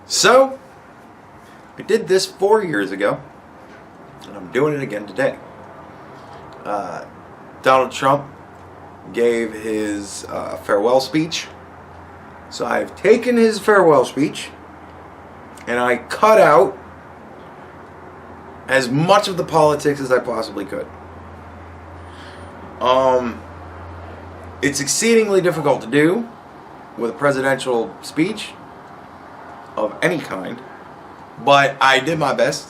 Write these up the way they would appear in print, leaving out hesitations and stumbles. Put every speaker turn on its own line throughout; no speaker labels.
So, I did this 4 years ago, and I'm doing it again today. Donald Trump gave his farewell speech. So I've taken his farewell speech, and I cut out as much of the politics as I possibly could. It's exceedingly difficult to do with a presidential speech of any kind, but I did my best.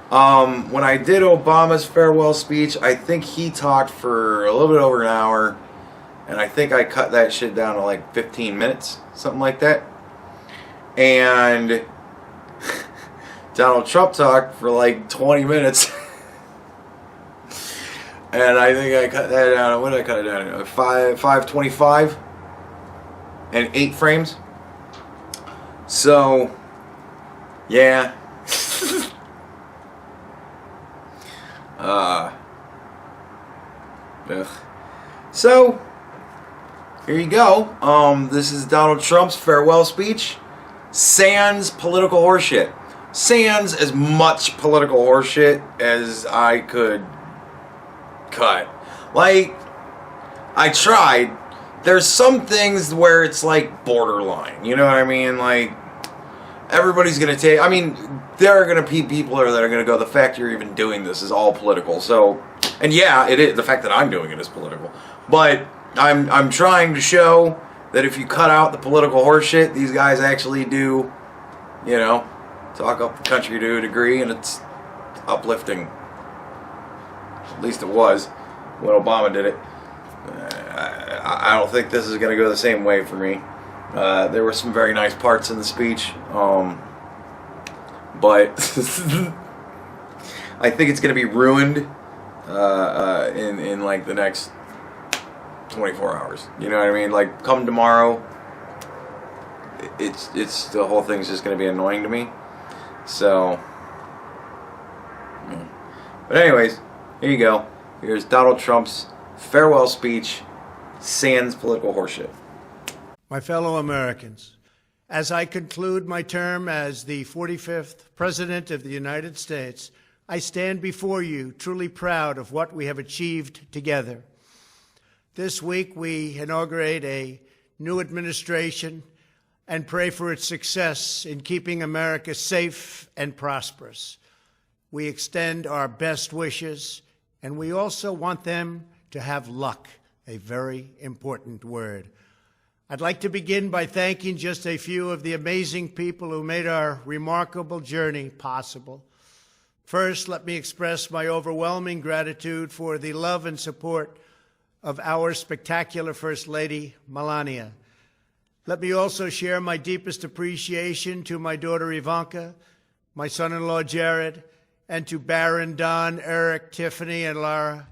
When I did Obama's farewell speech, I think he talked for a little bit over an hour, and I think I cut that shit down to like 15 minutes, something like that. And Donald Trump talked for like 20 minutes. And I think I cut that down. What did I cut it down to? 525 and 8 frames. So, yeah. So, here you go. This is Donald Trump's farewell speech. Sans political horseshit. Sans as much political horseshit as I could cut. Like, I tried. There's some things where it's like borderline. You know what I mean? Like, everybody's gonna take. I mean, there are gonna be people that are gonna go, the fact you're even doing this is all political. So, and yeah, it is. The fact that I'm doing it is political. But I'm trying to show that if you cut out the political horseshit, these guys actually do, you know, talk up the country to a degree, and it's uplifting. At least it was when Obama did it. I don't think this is going to go the same way for me. There were some very nice parts in the speech, but I think it's going to be ruined in like the next 24 hours. You know what I mean? Like, come tomorrow, it's the whole thing's just going to be annoying to me. So, yeah. But anyways, here you go. Here's Donald Trump's farewell speech, sans political horseshit.
My fellow Americans, as I conclude my term as the 45th President of the United States, I stand before you truly proud of what we have achieved together. This week, we inaugurate a new administration and pray for its success in keeping America safe and prosperous. We extend our best wishes, and we also want them to have luck, a very important word. I'd like to begin by thanking just a few of the amazing people who made our remarkable journey possible. First, let me express my overwhelming gratitude for the love and support of our spectacular First Lady, Melania. Let me also share my deepest appreciation to my daughter Ivanka, my son-in-law Jared, and to Barron, Don, Eric, Tiffany, and Lara.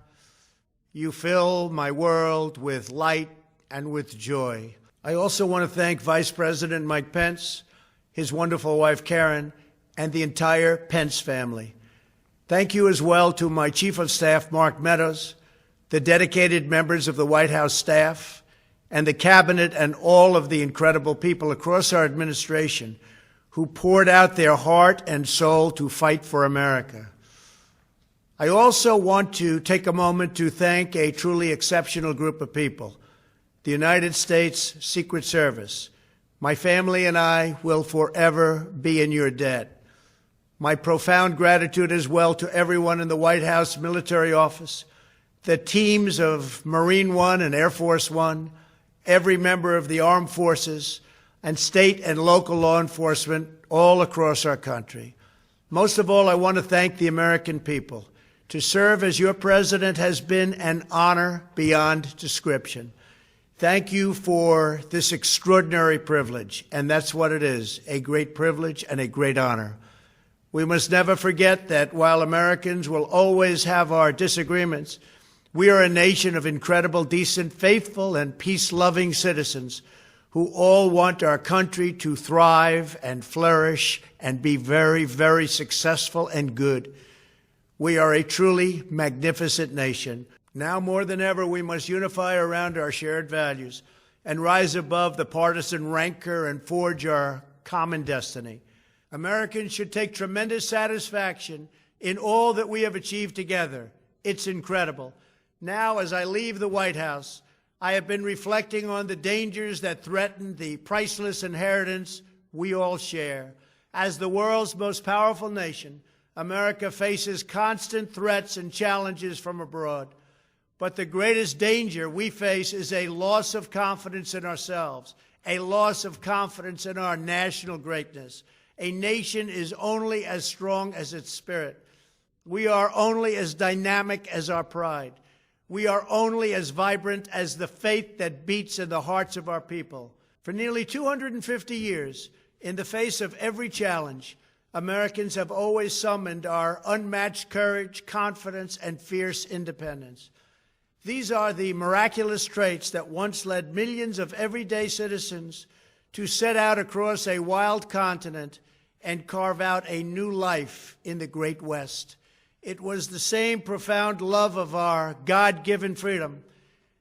You fill my world with light and with joy. I also want to thank Vice President Mike Pence, his wonderful wife Karen, and the entire Pence family. Thank you as well to my Chief of Staff, Mark Meadows, the dedicated members of the White House staff, and the Cabinet, and all of the incredible people across our administration who poured out their heart and soul to fight for America. I also want to take a moment to thank a truly exceptional group of people, the United States Secret Service. My family and I will forever be in your debt. My profound gratitude as well to everyone in the White House Military Office, the teams of Marine One and Air Force One, every member of the armed forces, and state and local law enforcement all across our country. Most of all, I want to thank the American people. To serve as your president has been an honor beyond description. Thank you for this extraordinary privilege, and that's what it is, a great privilege and a great honor. We must never forget that while Americans will always have our disagreements, we are a nation of incredible, decent, faithful, and peace-loving citizens who all want our country to thrive and flourish and be very, very successful and good. We are a truly magnificent nation. Now more than ever, we must unify around our shared values and rise above the partisan rancor and forge our common destiny. Americans should take tremendous satisfaction in all that we have achieved together. It's incredible. Now, as I leave the White House, I have been reflecting on the dangers that threaten the priceless inheritance we all share. As the world's most powerful nation, America faces constant threats and challenges from abroad. But the greatest danger we face is a loss of confidence in ourselves, a loss of confidence in our national greatness. A nation is only as strong as its spirit. We are only as dynamic as our pride. We are only as vibrant as the faith that beats in the hearts of our people. For nearly 250 years, in the face of every challenge, Americans have always summoned our unmatched courage, confidence, and fierce independence. These are the miraculous traits that once led millions of everyday citizens to set out across a wild continent and carve out a new life in the Great West. It was the same profound love of our God-given freedom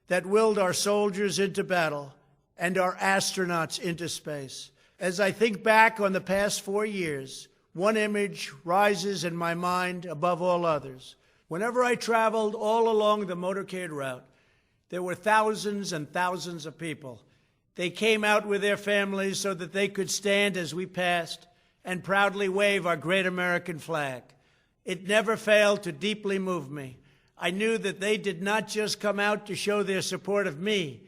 that willed our soldiers into battle and our astronauts into space. As I think back on the past 4 years, one image rises in my mind above all others. Whenever I traveled all along the motorcade route, there were thousands and thousands of people. They came out with their families so that they could stand as we passed and proudly wave our great American flag. It never failed to deeply move me. I knew that they did not just come out to show their support of me.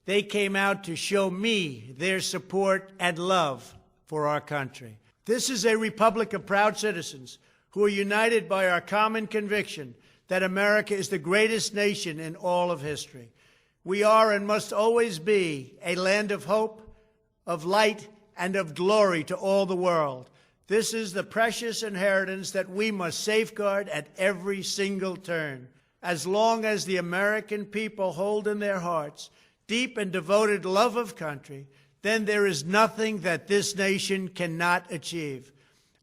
They came out to show me their support and love for our country. This is a republic of proud citizens who are united by our common conviction that America is the greatest nation in all of history. We are and must always be a land of hope, of light, and of glory to all the world. This is the precious inheritance that we must safeguard at every single turn. As long as the American people hold in their hearts deep and devoted love of country, then there is nothing that this nation cannot achieve.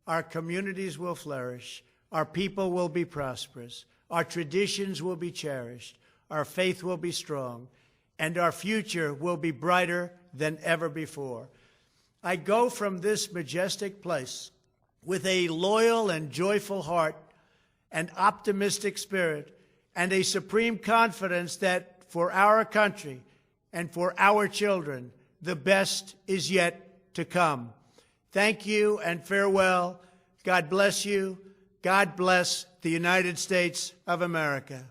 Our communities will flourish, our people will be prosperous, our traditions will be cherished, our faith will be strong, and our future will be brighter than ever before. I go from this majestic place with a loyal and joyful heart, an optimistic spirit, and a supreme confidence that for our country and for our children, the best is yet to come. Thank you and farewell. God bless you. God bless the United States of America.